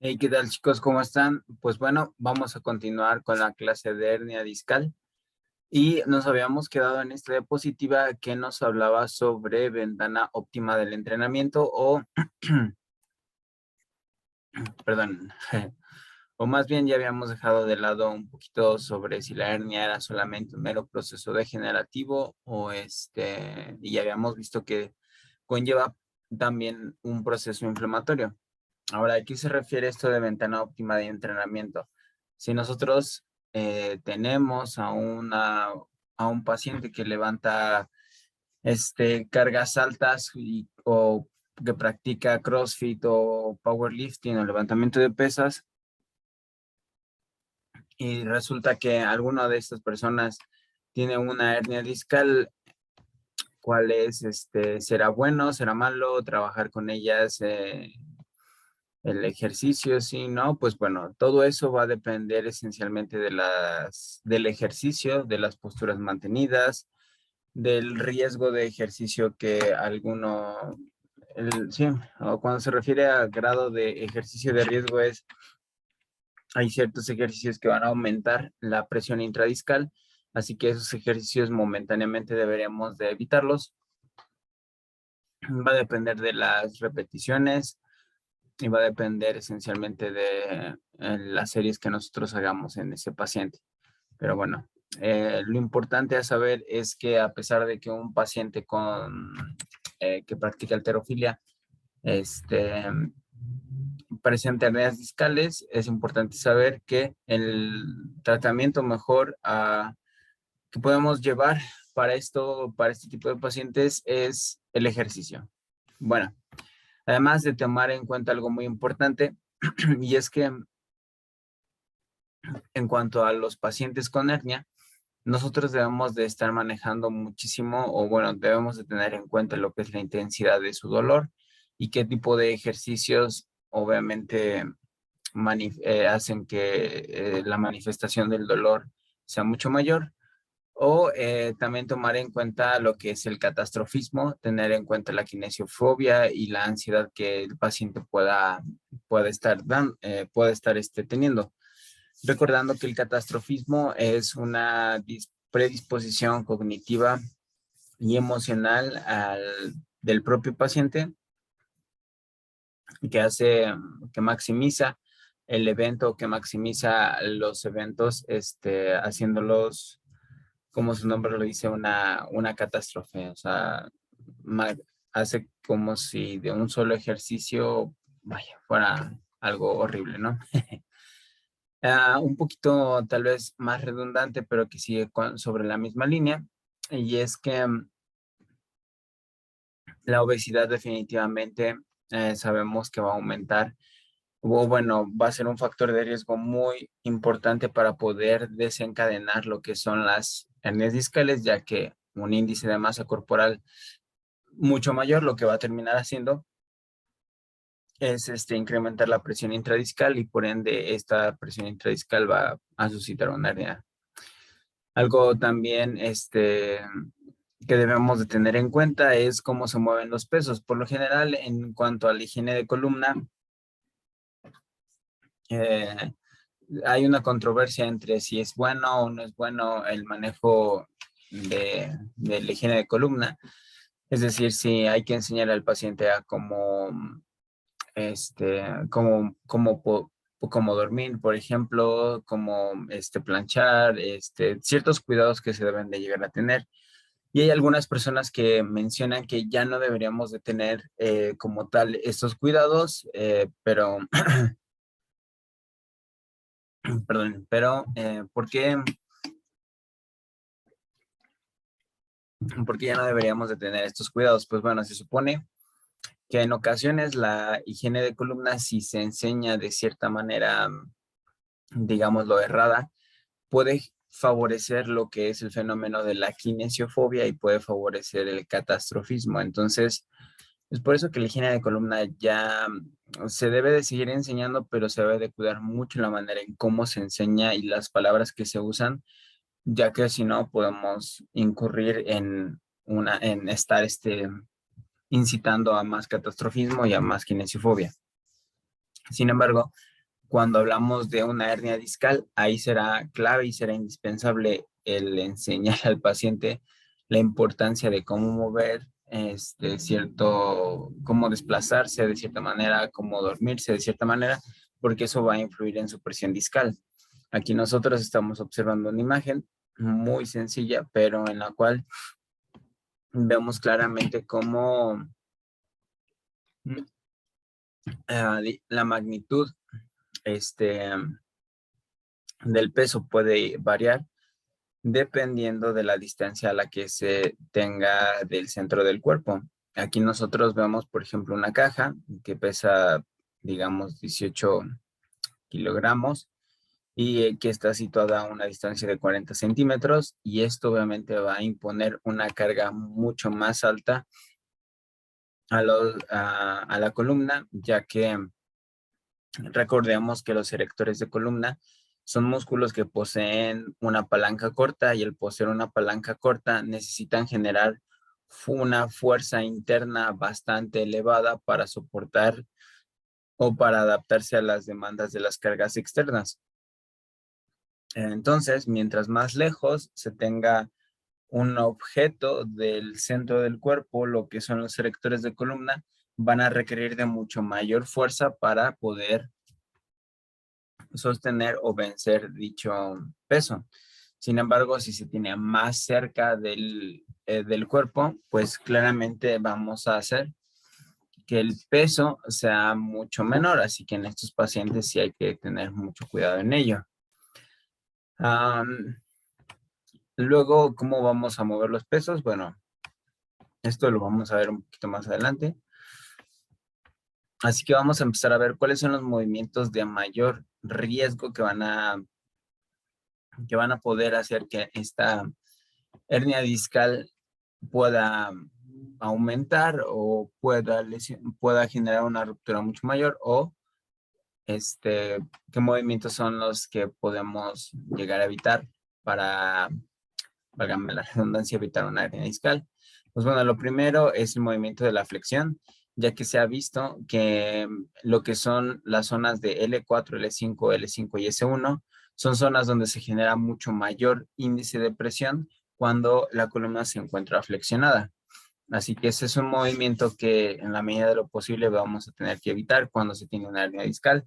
Hey, ¿qué tal, chicos? ¿Cómo están? Pues bueno, vamos a continuar con la clase de hernia discal y nos habíamos quedado en esta diapositiva que nos hablaba sobre ventana óptima del entrenamiento o, perdón, o más bien ya habíamos dejado de lado un poquito sobre si la hernia era solamente un mero proceso degenerativo o y ya habíamos visto que conlleva también un proceso inflamatorio. Ahora, ¿a qué se refiere esto de ventana óptima de entrenamiento? Si nosotros tenemos a un paciente que levanta cargas altas o que practica CrossFit o powerlifting o levantamiento de pesas, y resulta que alguna de estas personas tiene una hernia discal, ¿cuál es? ¿Será bueno, será malo trabajar con ellas? El ejercicio, sí, ¿no? Pues bueno, todo eso va a depender esencialmente del ejercicio, de las posturas mantenidas, del riesgo de ejercicio que sí, o cuando se refiere a grado de ejercicio de riesgo hay ciertos ejercicios que van a aumentar la presión intradiscal, así que esos ejercicios momentáneamente deberíamos de evitarlos. Va a depender de las repeticiones, y va a depender esencialmente de las series que nosotros hagamos en ese paciente. Pero bueno, lo importante a saber es que a pesar de que un paciente que practica halterofilia presente hernias discales, es importante saber que el tratamiento mejor que podemos llevar para este tipo de pacientes es el ejercicio. Bueno, además de tomar en cuenta algo muy importante, y es que en cuanto a los pacientes con hernia, nosotros debemos de estar manejando muchísimo, o bueno, debemos de tener en cuenta lo que es la intensidad de su dolor y qué tipo de ejercicios obviamente hacen que la manifestación del dolor sea mucho mayor. O también tomar en cuenta lo que es el catastrofismo, tener en cuenta la kinesiofobia y la ansiedad que el paciente puede estar teniendo. Recordando que el catastrofismo es una predisposición cognitiva y emocional del propio paciente que que maximiza el evento, que maximiza los eventos, haciéndolos, como su nombre lo dice, una catástrofe. O sea, hace como si de un solo ejercicio, vaya, fuera algo horrible, ¿no? Un poquito tal vez más redundante, pero que sigue sobre la misma línea, y es que la obesidad definitivamente sabemos que va a aumentar, o bueno, va a ser un factor de riesgo muy importante para poder desencadenar lo que son las hernias discales, ya que un índice de masa corporal mucho mayor lo que va a terminar haciendo es incrementar la presión intradiscal, y por ende esta presión intradiscal va a suscitar una hernia. Algo también que debemos de tener en cuenta es cómo se mueven los pesos. Por lo general, en cuanto a la higiene de columna, eh, hay una controversia entre si es bueno o no es bueno el manejo de la higiene de columna. Es decir, si hay que enseñar al paciente a este, cómo, cómo, po- cómo dormir, por ejemplo, cómo planchar, ciertos cuidados que se deben de llegar a tener. Y hay algunas personas que mencionan que ya no deberíamos de tener como tal estos cuidados, pero, perdón, pero ¿por qué ya no deberíamos de tener estos cuidados? Pues bueno, se supone que en ocasiones la higiene de columna, si se enseña de cierta manera, digámoslo, errada, puede favorecer lo que es el fenómeno de la kinesiofobia y puede favorecer el catastrofismo. Entonces, es por eso que la higiene de columna ya se debe de seguir enseñando, pero se debe de cuidar mucho la manera en cómo se enseña y las palabras que se usan, ya que si no podemos incurrir en estar incitando a más catastrofismo y a más kinesiofobia. Sin embargo, cuando hablamos de una hernia discal, ahí será clave y será indispensable el enseñar al paciente la importancia de cómo mover cómo desplazarse de cierta manera, cómo dormirse de cierta manera, porque eso va a influir en su presión discal. Aquí nosotros estamos observando una imagen muy sencilla, pero en la cual vemos claramente cómo la magnitud este, del peso puede variar dependiendo de la distancia a la que se tenga del centro del cuerpo. Aquí nosotros vemos, por ejemplo, una caja que pesa, digamos, 18 kilogramos y que está situada a una distancia de 40 centímetros, y esto obviamente va a imponer una carga mucho más alta a la columna, ya que recordemos que los erectores de columna son músculos que poseen una palanca corta, y al poseer una palanca corta necesitan generar una fuerza interna bastante elevada para soportar o para adaptarse a las demandas de las cargas externas. Entonces, mientras más lejos se tenga un objeto del centro del cuerpo, lo que son los erectores de columna, van a requerir de mucho mayor fuerza para poder sostener o vencer dicho peso. Sin embargo, si se tiene más cerca del cuerpo, pues claramente vamos a hacer que el peso sea mucho menor. Así que en estos pacientes sí hay que tener mucho cuidado en ello. Luego, ¿cómo vamos a mover los pesos? Bueno, esto lo vamos a ver un poquito más adelante. Así que vamos a empezar a ver cuáles son los movimientos de mayor riesgo que van a poder hacer que esta hernia discal pueda aumentar o pueda generar una ruptura mucho mayor, o qué movimientos son los que podemos llegar a evitar para, válgame la redundancia, evitar una hernia discal. Pues bueno, lo primero es el movimiento de la flexión, ya que se ha visto que lo que son las zonas de L4, L5, L5 y S1 son zonas donde se genera mucho mayor índice de presión cuando la columna se encuentra flexionada. Así que ese es un movimiento que en la medida de lo posible vamos a tener que evitar cuando se tiene una hernia discal,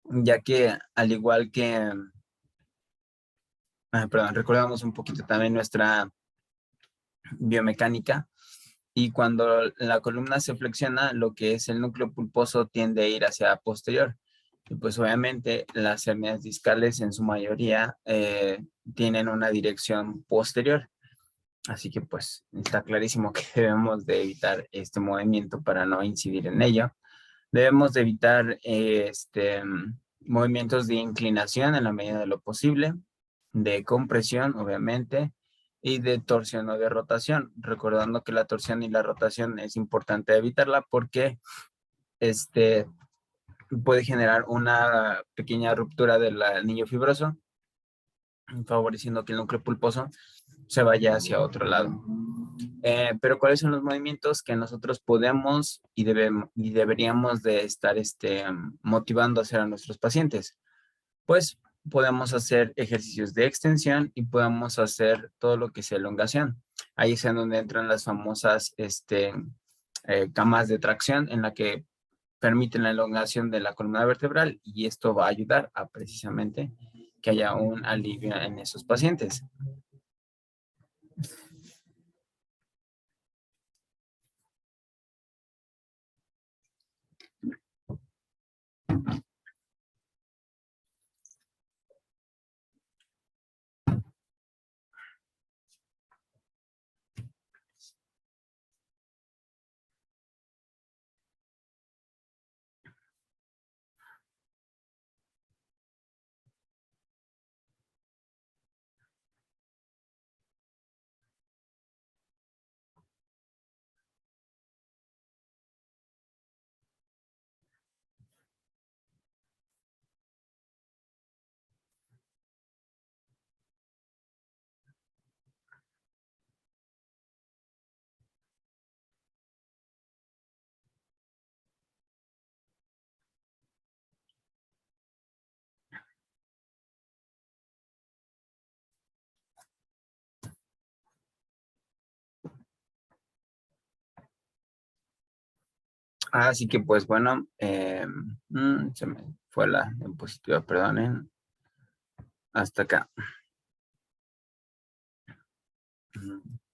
ya que al igual que, recordamos un poquito también nuestra biomecánica, y cuando la columna se flexiona, lo que es el núcleo pulposo tiende a ir hacia posterior. Y pues obviamente las hernias discales en su mayoría tienen una dirección posterior. Así que pues está clarísimo que debemos de evitar este movimiento para no incidir en ello. Debemos de evitar movimientos de inclinación en la medida de lo posible, de compresión, obviamente, y de torsión o de rotación, recordando que la torsión y la rotación es importante evitarla porque puede generar una pequeña ruptura del anillo fibroso, favoreciendo que el núcleo pulposo se vaya hacia otro lado. Pero ¿cuáles son los movimientos que nosotros podemos y deberíamos de estar motivando a hacer a nuestros pacientes? Pues podemos hacer ejercicios de extensión y podemos hacer todo lo que es elongación. Ahí es en donde entran las famosas camas de tracción, en la que permiten la elongación de la columna vertebral, y esto va a ayudar a precisamente que haya un alivio en esos pacientes. Así que pues bueno, se me fue la diapositiva, perdonen. Hasta acá.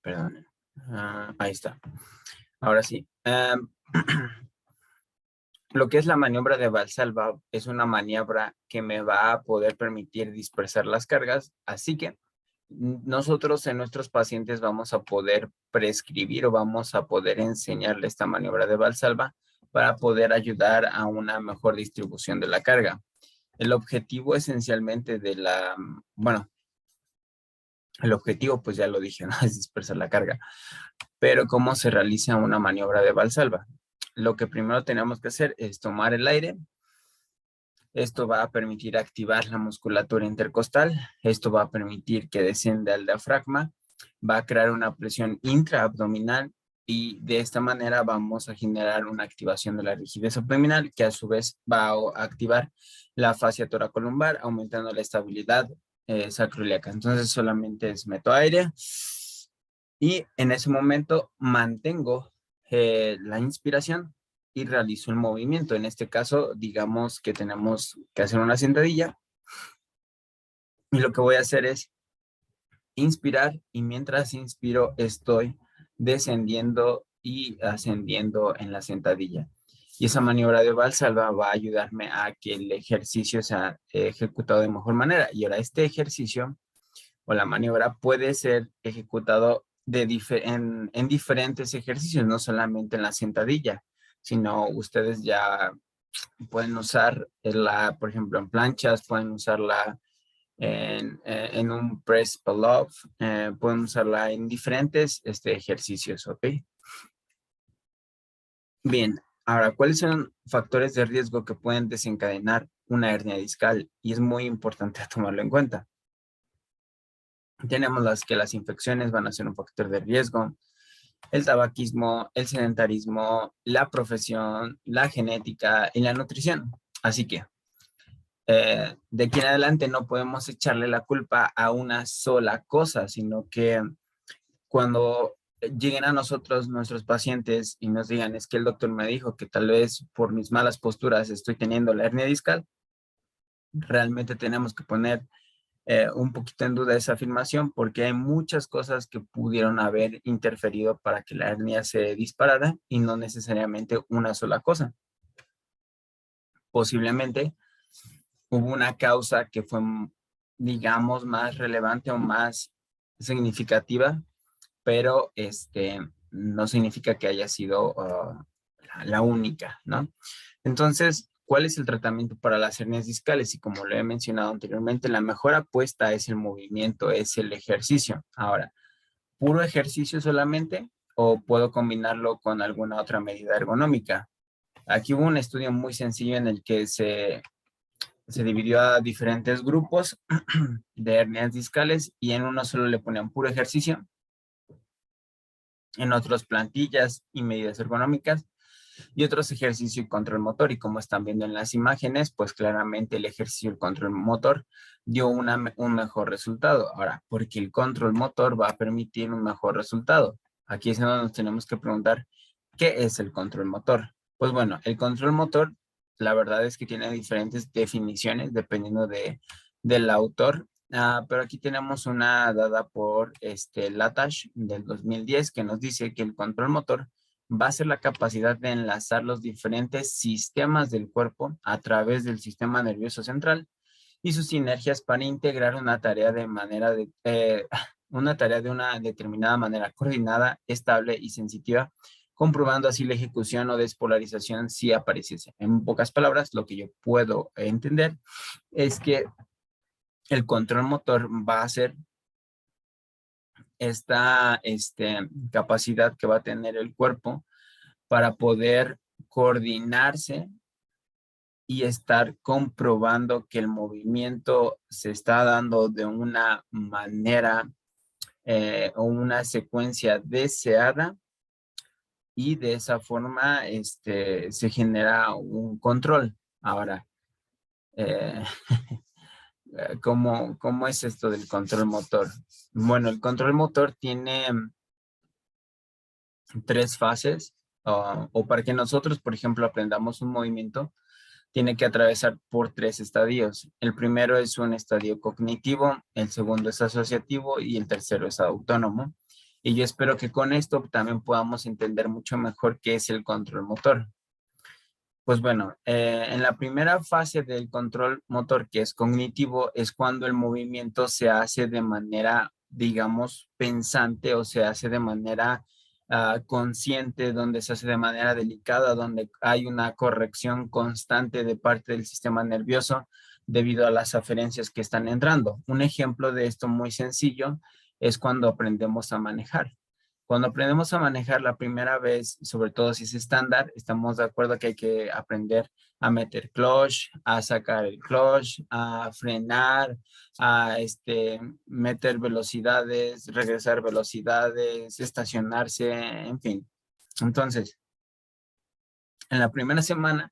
Perdonen. Ahí está. Ahora sí. Lo que es la maniobra de Valsalva es una maniobra que me va a poder permitir dispersar las cargas, así que nosotros en nuestros pacientes vamos a poder prescribir o vamos a poder enseñarle esta maniobra de Valsalva para poder ayudar a una mejor distribución de la carga. El objetivo esencialmente de la, bueno, el objetivo pues ya lo dije, ¿no? Es dispersar la carga, pero ¿cómo se realiza una maniobra de Valsalva? Lo que primero tenemos que hacer es tomar el aire. Esto va a permitir activar la musculatura intercostal. Esto va a permitir que descienda el diafragma. Va a crear una presión intraabdominal y de esta manera vamos a generar una activación de la rigidez abdominal que a su vez va a activar la fascia toracolumbar, aumentando la estabilidad sacroiliaca. Entonces solamente es meto aire y en ese momento mantengo la inspiración y realizo el movimiento. En este caso, digamos que tenemos que hacer una sentadilla y lo que voy a hacer es inspirar y mientras inspiro estoy descendiendo y ascendiendo en la sentadilla. Y esa maniobra de Valsalva va a ayudarme a que el ejercicio sea ejecutado de mejor manera. Y ahora este ejercicio o la maniobra puede ser ejecutado en diferentes ejercicios, no solamente en la sentadilla, sino ustedes ya pueden usar por ejemplo, en planchas, pueden usarla en un press pull-up, pueden usarla en diferentes ejercicios, ¿ok? Bien, ahora, ¿cuáles son factores de riesgo que pueden desencadenar una hernia discal? Y es muy importante tomarlo en cuenta. Tenemos las infecciones van a ser un factor de riesgo, el tabaquismo, el sedentarismo, la profesión, la genética y la nutrición. Así que de aquí en adelante no podemos echarle la culpa a una sola cosa, sino que cuando lleguen a nosotros nuestros pacientes y nos digan, es que el doctor me dijo que tal vez por mis malas posturas estoy teniendo la hernia discal, realmente tenemos que poner un poquito en duda esa afirmación porque hay muchas cosas que pudieron haber interferido para que la hernia se disparara y no necesariamente una sola cosa. Posiblemente hubo una causa que fue, digamos, más relevante o más significativa, pero no significa que haya sido la única, ¿no? Entonces, ¿cuál es el tratamiento para las hernias discales? Y como lo he mencionado anteriormente, la mejor apuesta es el movimiento, es el ejercicio. Ahora, ¿puro ejercicio solamente o puedo combinarlo con alguna otra medida ergonómica? Aquí hubo un estudio muy sencillo en el que se dividió a diferentes grupos de hernias discales y en uno solo le ponían puro ejercicio, en otros plantillas y medidas ergonómicas y otros ejercicio y control motor. Y como están viendo en las imágenes, pues claramente el ejercicio y el control motor dio un mejor resultado. Ahora, porque el control motor va a permitir un mejor resultado. Aquí es donde nos tenemos que preguntar, ¿qué es el control motor? Pues bueno, el control motor, la verdad es que tiene diferentes definiciones dependiendo del autor. Pero aquí tenemos una dada por Latash del 2010 que nos dice que el control motor va a ser la capacidad de enlazar los diferentes sistemas del cuerpo a través del sistema nervioso central y sus sinergias para integrar una tarea de una determinada manera coordinada, estable y sensitiva, comprobando así la ejecución o despolarización si apareciese. En pocas palabras, lo que yo puedo entender es que el control motor va a ser esta capacidad que va a tener el cuerpo para poder coordinarse y estar comprobando que el movimiento se está dando de una manera o una secuencia deseada y de esa forma se genera un control. Ahora, eh, ¿cómo es esto del control motor? Bueno, el control motor tiene tres fases o para que nosotros, por ejemplo, aprendamos un movimiento, tiene que atravesar por 3 estadios. El primero es un estadio cognitivo, el segundo es asociativo y el tercero es autónomo. Y yo espero que con esto también podamos entender mucho mejor qué es el control motor. Pues bueno, en la primera fase del control motor, que es cognitivo, es cuando el movimiento se hace de manera, digamos, pensante o se hace de manera consciente, donde se hace de manera delicada, donde hay una corrección constante de parte del sistema nervioso debido a las aferencias que están entrando. Un ejemplo de esto muy sencillo es cuando aprendemos a manejar. Cuando aprendemos a manejar la primera vez, sobre todo si es estándar, estamos de acuerdo que hay que aprender a meter clutch, a sacar el clutch, a frenar, a meter velocidades, regresar velocidades, estacionarse, en fin. Entonces, en la primera semana,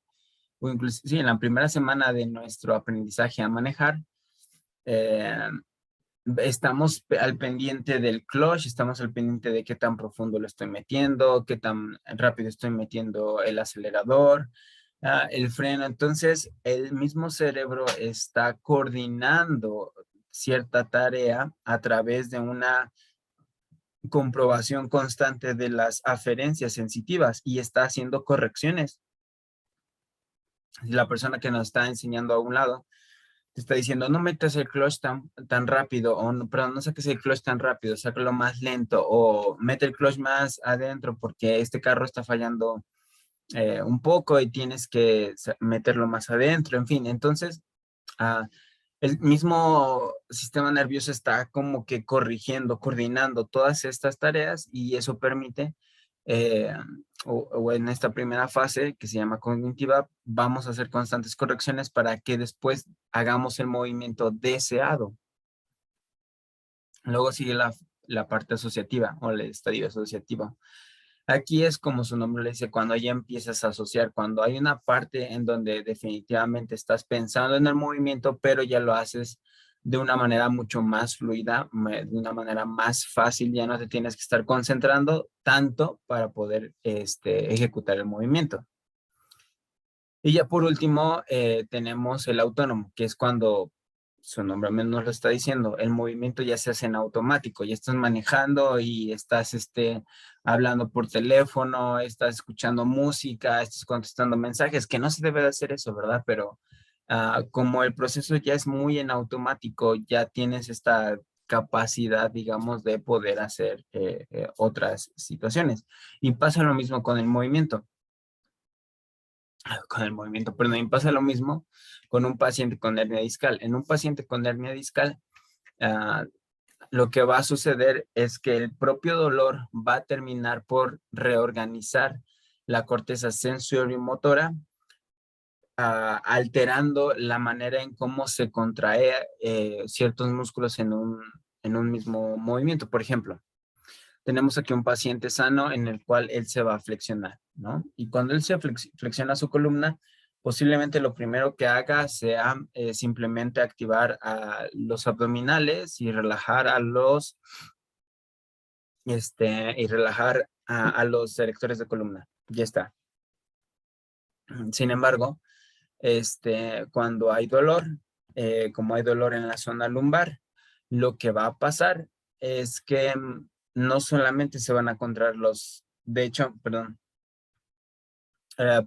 o incluso sí, en la primera semana de nuestro aprendizaje a manejar, eh, estamos al pendiente del clutch, estamos al pendiente de qué tan profundo lo estoy metiendo, qué tan rápido estoy metiendo el acelerador, el freno. Entonces, el mismo cerebro está coordinando cierta tarea a través de una comprobación constante de las aferencias sensitivas y está haciendo correcciones. La persona que nos está enseñando a un lado te está diciendo, no metas el clutch tan rápido, o no, perdón, no saques el clutch tan rápido, sácalo más lento, o mete el clutch más adentro porque este carro está fallando un poco y tienes que meterlo más adentro, en fin. Entonces, ah, el mismo sistema nervioso está como que corrigiendo, coordinando todas estas tareas y eso permite, eh, o en esta primera fase que se llama cognitiva, vamos a hacer constantes correcciones para que después hagamos el movimiento deseado. Luego sigue la parte asociativa o el estadio asociativo. Aquí es como su nombre le dice, cuando ya empiezas a asociar, cuando hay una parte en donde definitivamente estás pensando en el movimiento, pero ya lo haces de una manera mucho más fluida, de una manera más fácil, ya no te tienes que estar concentrando tanto para poder ejecutar el movimiento. Y ya por último tenemos el autónomo, que es cuando su nombre menos lo está diciendo, el movimiento ya se hace en automático, ya estás manejando y estás hablando por teléfono, estás escuchando música, estás contestando mensajes, que no se debe de hacer eso, ¿verdad? Pero como el proceso ya es muy en automático, ya tienes esta capacidad, digamos, de poder hacer otras situaciones. Y pasa lo mismo con el movimiento, pero también pasa lo mismo con un paciente con hernia discal. En un paciente con hernia discal, ah, lo que va a suceder es que el propio dolor va a terminar por reorganizar la corteza sensorimotora, alterando la manera en cómo se contrae ciertos músculos en un mismo movimiento. Por ejemplo, tenemos aquí un paciente sano en el cual él se va a flexionar, ¿no? Y cuando él se flexiona su columna, posiblemente lo primero que haga sea simplemente activar a los abdominales y relajar y relajar a los erectores de columna. Ya está. Sin embargo, cuando hay dolor, como hay dolor en la zona lumbar, lo que va a pasar es que no solamente se van a contraer de hecho, perdón,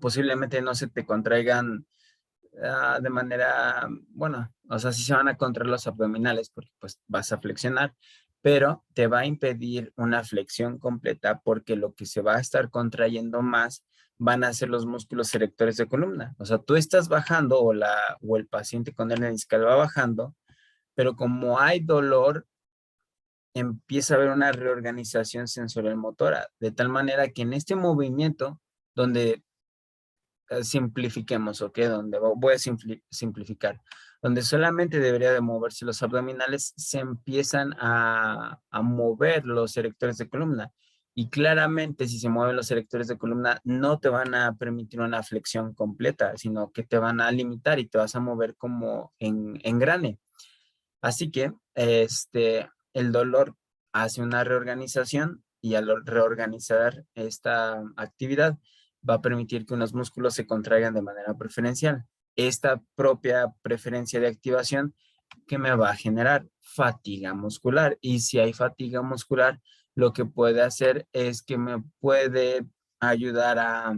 posiblemente no se te contraigan de manera, bueno, o sea, sí se van a contraer los abdominales porque pues vas a flexionar, pero te va a impedir una flexión completa porque lo que se va a estar contrayendo más van a ser los músculos erectores de columna. O sea, tú estás bajando o el paciente con hernia discal va bajando, pero como hay dolor, empieza a haber una reorganización sensorial motora, de tal manera que en este movimiento, donde simplifiquemos, ¿ok? Donde voy a simplificar, donde solamente debería de moverse los abdominales, se empiezan a mover los erectores de columna. Y claramente si se mueven los erectores de columna, no te van a permitir una flexión completa, sino que te van a limitar y te vas a mover como en grane. Así que el dolor hace una reorganización y al reorganizar esta actividad va a permitir que unos músculos se contraigan de manera preferencial. Esta propia preferencia de activación que me va a generar fatiga muscular, y si hay fatiga muscular, lo que puede hacer es que me puede ayudar a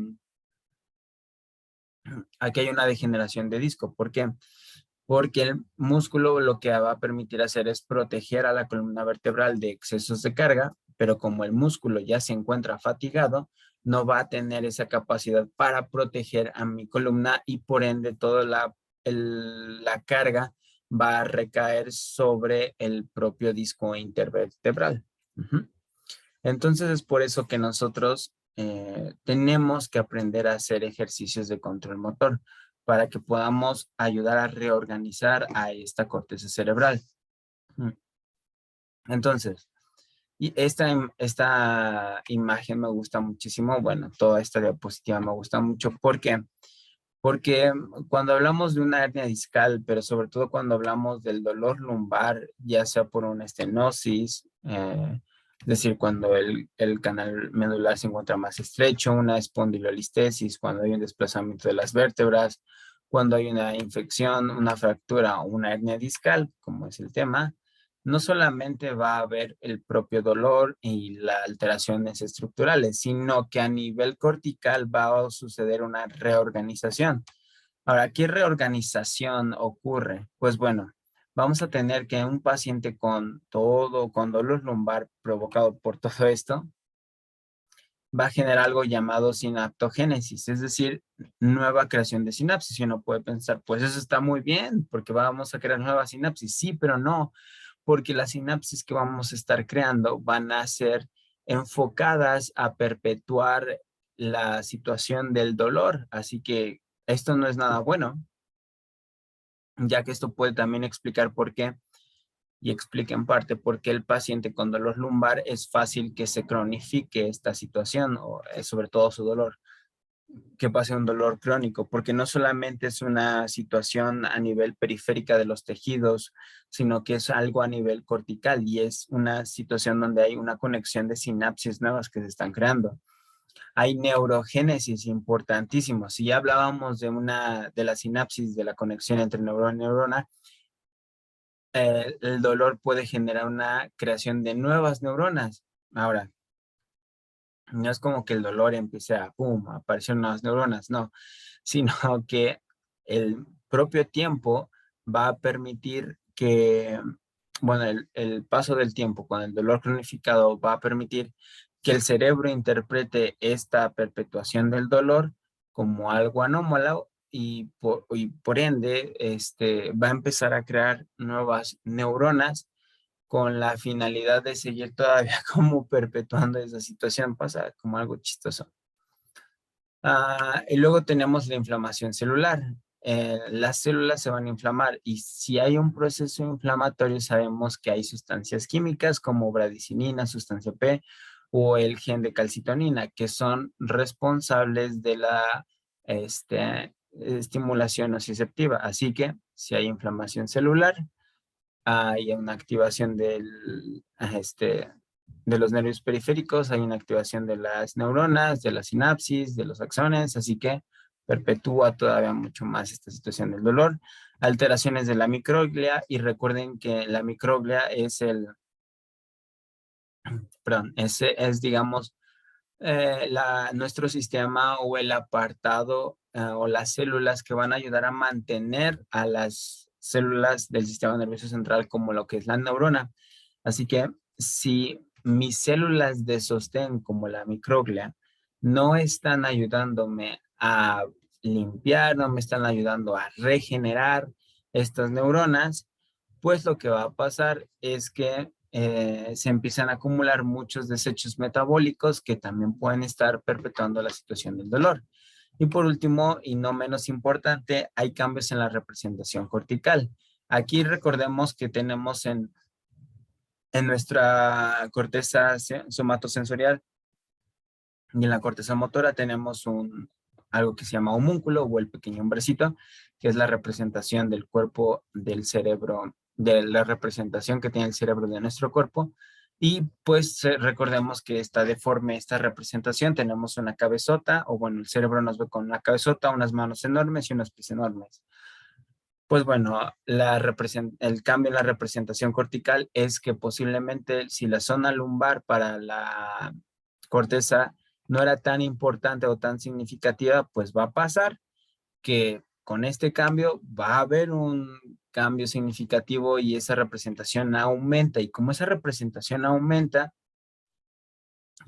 que haya una degeneración de disco. ¿Por qué? Porque el músculo lo que va a permitir hacer es proteger a la columna vertebral de excesos de carga, pero como el músculo ya se encuentra fatigado, no va a tener esa capacidad para proteger a mi columna, y por ende toda la carga va a recaer sobre el propio disco intervertebral. Entonces es por eso que nosotros tenemos que aprender a hacer ejercicios de control motor para que podamos ayudar a reorganizar a esta corteza cerebral. Entonces, y esta imagen me gusta muchísimo. Bueno, toda esta diapositiva me gusta mucho. ¿Por qué? Porque cuando hablamos de una hernia discal, pero sobre todo cuando hablamos del dolor lumbar, ya sea por una estenosis, es decir, cuando el canal medular se encuentra más estrecho, una espondilolistesis, cuando hay un desplazamiento de las vértebras, cuando hay una infección, una fractura o una hernia discal, como es el tema, no solamente va a haber el propio dolor y las alteraciones estructurales, sino que a nivel cortical va a suceder una reorganización. Ahora, ¿qué reorganización ocurre? Pues bueno, vamos a tener que un paciente con dolor lumbar provocado por todo esto, va a generar algo llamado sinaptogénesis, es decir, nueva creación de sinapsis. Y uno puede pensar, pues eso está muy bien, porque vamos a crear nuevas sinapsis. Sí, pero no, porque las sinapsis que vamos a estar creando van a ser enfocadas a perpetuar la situación del dolor. Así que esto no es nada bueno, ya que esto puede también explicar por qué, y explica en parte por qué el paciente con dolor lumbar es fácil que se cronifique esta situación, o sobre todo su dolor, que pase un dolor crónico, porque no solamente es una situación a nivel periférica de los tejidos, sino que es algo a nivel cortical, y es una situación donde hay una conexión de sinapsis nuevas que se están creando. Hay neurogénesis importantísimo. Si ya hablábamos de la sinapsis, de la conexión entre neurona y neurona, el dolor puede generar una creación de nuevas neuronas. Ahora, no es como que el dolor empiece a, pum, a aparecer nuevas neuronas, no, sino que el propio tiempo va a permitir que, bueno, el paso del tiempo con el dolor cronificado va a permitir que el cerebro interprete esta perpetuación del dolor como algo anómalo, y por ende va a empezar a crear nuevas neuronas con la finalidad de seguir todavía como perpetuando esa situación. Pasa como algo chistoso. Y luego tenemos la inflamación celular. Las células se van a inflamar, y si hay un proceso inflamatorio sabemos que hay sustancias químicas como bradicinina, sustancia P o el gen de calcitonina, que son responsables de la estimulación nociceptiva. Así que si hay inflamación celular, hay una activación de los nervios periféricos, hay una activación de las neuronas, de la sinapsis, de los axones, así que perpetúa todavía mucho más esta situación del dolor. Alteraciones de la microglia, y recuerden que la microglia digamos, nuestro sistema o el apartado o las células que van a ayudar a mantener a las células del sistema nervioso central, como lo que es la neurona. Así que si mis células de sostén, como la microglia, no están ayudándome a limpiar, no me están ayudando a regenerar estas neuronas, pues lo que va a pasar es que se empiezan a acumular muchos desechos metabólicos que también pueden estar perpetuando la situación del dolor. Y por último, y no menos importante, hay cambios en la representación cortical. Aquí recordemos que tenemos en nuestra corteza somatosensorial y en la corteza motora tenemos algo que se llama homúnculo, o el pequeño hombrecito, que es la representación del cuerpo del cerebro, de la representación que tiene el cerebro de nuestro cuerpo. Y pues recordemos que está deforme esta representación. Tenemos una cabezota, o bueno, el cerebro nos ve con una cabezota, unas manos enormes y unos pies enormes. Pues bueno, el cambio en la representación cortical es que posiblemente si la zona lumbar para la corteza no era tan importante o tan significativa, pues va a pasar que con este cambio va a haber un cambio significativo y esa representación aumenta. Y como esa representación aumenta,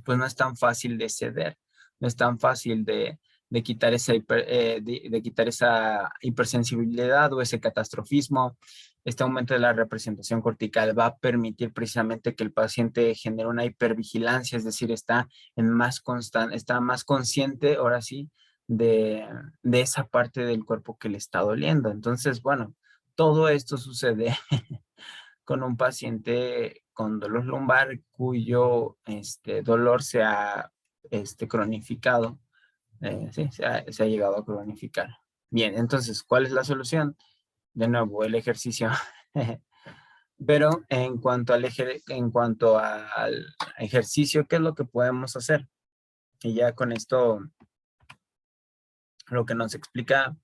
pues no es tan fácil de ceder, no es tan fácil de quitar de quitar esa hipersensibilidad o ese catastrofismo. Este aumento de la representación cortical va a permitir precisamente que el paciente genere una hipervigilancia, es decir, está más consciente, ahora sí, de esa parte del cuerpo que le está doliendo. Entonces, bueno, todo esto sucede con un paciente con dolor lumbar cuyo dolor se ha cronificado. Sí, se ha llegado a cronificar. Bien, entonces, ¿cuál es la solución? De nuevo, el ejercicio. Pero en cuanto al ejercicio, ¿qué es lo que podemos hacer? Y ya con esto, lo que nos explica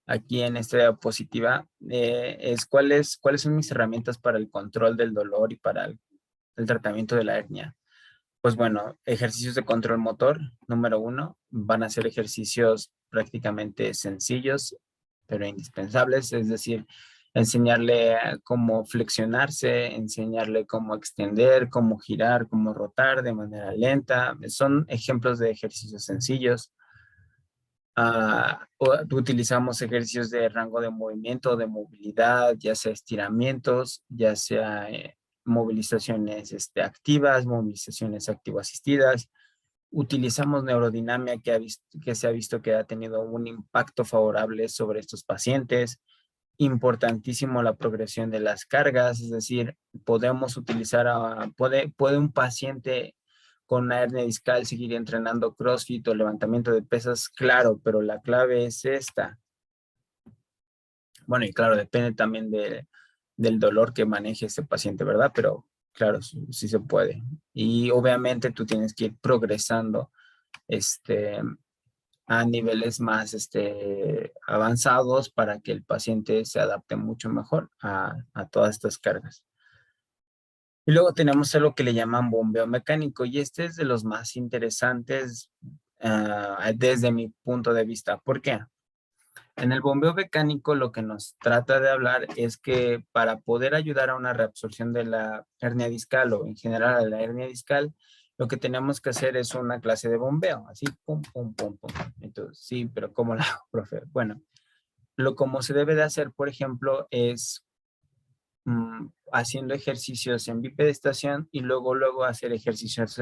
aquí en esta diapositiva es cuáles son mis herramientas para el control del dolor y para el tratamiento de la hernia. Pues bueno, ejercicios de control motor, número 1, van a ser ejercicios prácticamente sencillos, pero indispensables, es decir, enseñarle cómo flexionarse, enseñarle cómo extender, cómo girar, cómo rotar de manera lenta. Son ejemplos de ejercicios sencillos. Utilizamos ejercicios de rango de movimiento, de movilidad, ya sea estiramientos, ya sea movilizaciones activas, movilizaciones activo-asistidas. Utilizamos neurodinamia que se ha visto que ha tenido un impacto favorable sobre estos pacientes. Importantísimo la progresión de las cargas, es decir, podemos utilizar, puede un paciente con una hernia discal seguir entrenando CrossFit o levantamiento de pesas, claro, pero la clave es esta. Bueno, y claro, depende también del dolor que maneje este paciente, ¿verdad? Pero claro, sí se puede. Y obviamente tú tienes que ir progresando a niveles más avanzados para que el paciente se adapte mucho mejor a todas estas cargas. Y luego tenemos algo que le llaman bombeo mecánico y este es de los más interesantes desde mi punto de vista. ¿Por qué? En el bombeo mecánico lo que nos trata de hablar es que para poder ayudar a una reabsorción de la hernia discal o en general a la hernia discal, lo que tenemos que hacer es una clase de bombeo, así, pum, pum, pum, pum. Entonces, sí, pero ¿cómo la hago, profe? Bueno, como se debe de hacer, por ejemplo, es haciendo ejercicios en bipedestación y luego hacer ejercicios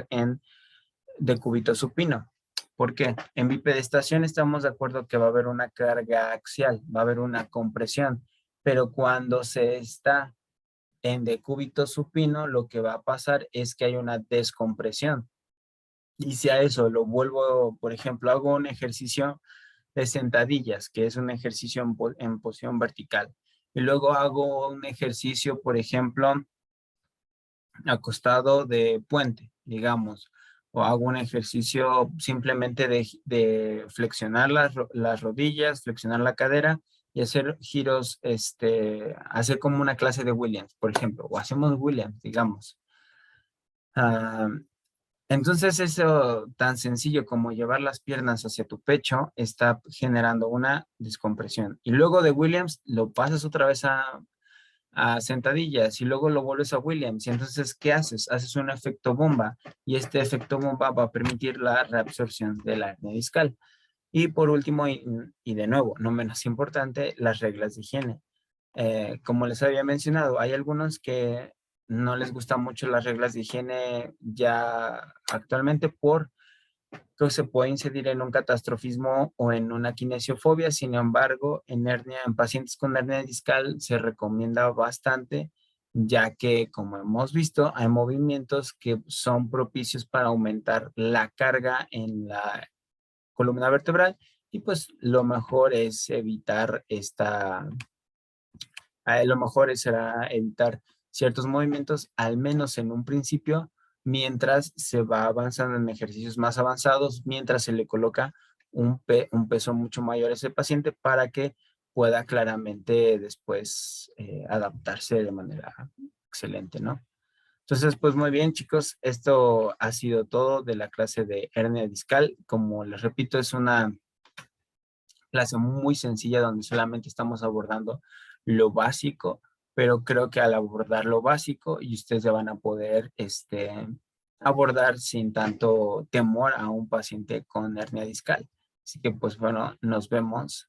de cúbito supino. ¿Por qué? En bipedestación estamos de acuerdo que va a haber una carga axial, va a haber una compresión, pero cuando se está en decúbito supino, lo que va a pasar es que hay una descompresión. Y si a eso lo vuelvo, por ejemplo, hago un ejercicio de sentadillas, que es un ejercicio en posición vertical, y luego hago un ejercicio, por ejemplo, acostado de puente, digamos, o hago un ejercicio simplemente de flexionar las rodillas, flexionar la cadera y hacer giros, hacer como una clase de Williams, por ejemplo, o hacemos Williams, digamos. Ah, entonces eso tan sencillo como llevar las piernas hacia tu pecho está generando una descompresión. Y luego de Williams lo pasas otra vez a sentadillas y luego lo vuelves a Williams. Y entonces, ¿qué haces? Haces un efecto bomba y este efecto bomba va a permitir la reabsorción de la hernia discal. Y por último, y de nuevo, no menos importante, las reglas de higiene. Como les había mencionado, hay algunos que no les gustan mucho las reglas de higiene ya actualmente por que se puede incidir en un catastrofismo o en una kinesiofobia. Sin embargo, en pacientes con hernia discal se recomienda bastante, ya que, como hemos visto, hay movimientos que son propicios para aumentar la carga en la columna vertebral y pues lo mejor es evitar será evitar ciertos movimientos, al menos en un principio, mientras se va avanzando en ejercicios más avanzados, mientras se le coloca un peso mucho mayor a ese paciente para que pueda claramente después adaptarse de manera excelente, ¿no? Entonces, pues muy bien, chicos, esto ha sido todo de la clase de hernia discal. Como les repito, es una clase muy sencilla donde solamente estamos abordando lo básico, pero creo que al abordar lo básico y ustedes ya van a poder abordar sin tanto temor a un paciente con hernia discal. Así que pues bueno, nos vemos